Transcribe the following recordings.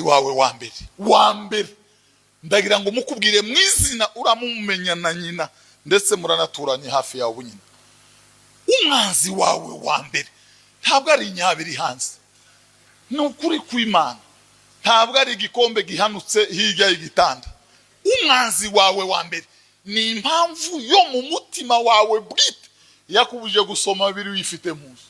wawe wa mbere ndagira ngo mukubwire mwizina uramumenya na nyina ndetse muranaturanye hafi yawe nyina. Umwanzi wawe wa mbere ntabwo ari inyabiri hanze, ni ukuri kw'Imana, ntabwo ari igikombe gihanutse hirya y'igitanda. Umwanzi wawe wa mbere ni impamvu yo mu mutima wawe bwite yakubuje gusoma biri wifite muzo,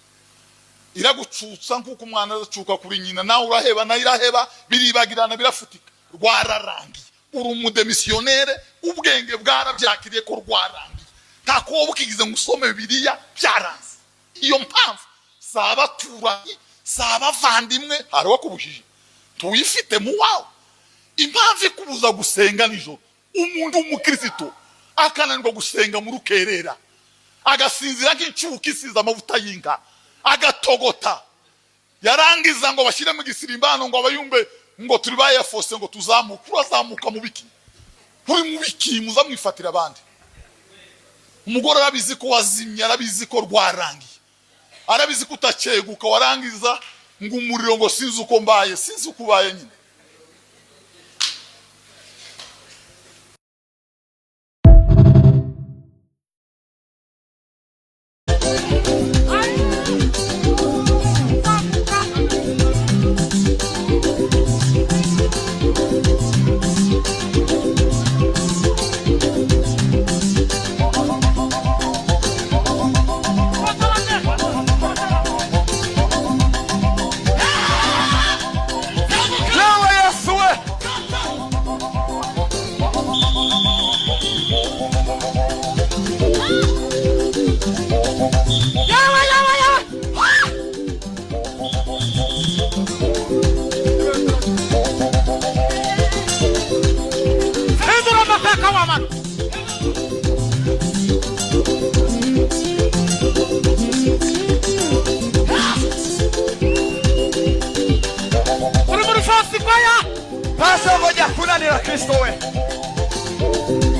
iragucutsa nkuko umwana azacuka kuri nyina, nawe uraheba na iraheba, biribagirana birafutika, rwararangiye. Uri umudemisiyonere, ubwenge bwarabyakiriye ko rwarangiye, takoba ukigize ngusome Bibiliya byaranze. Iyo mpamvu saba turanye, saba vandimwe hari wakubujije tuyifite mu wawe. Impamvu ikubuza gusenga nijoro, umuntu w'umukristo akananirwa gusenga mu rukerera, agasinzira nk'incuke isize amavuta y'inka, agatogota, yarangiza ngo bashyire mu gisirimbano ngo abayumbe ngo turi bayafose ngo tuzamuka. Urazamuka mu biki? Uri mu biki? Muzamwifatira abandi. Umugore arabizi ko wazimye, arabizi ko rwarangiye, arabizi ko utaceguka, warangiza ngo umuriro ngo sinzi uko mbaye, sinzi uko ubaye nyine. Pasa voy a kunanira Kristo we.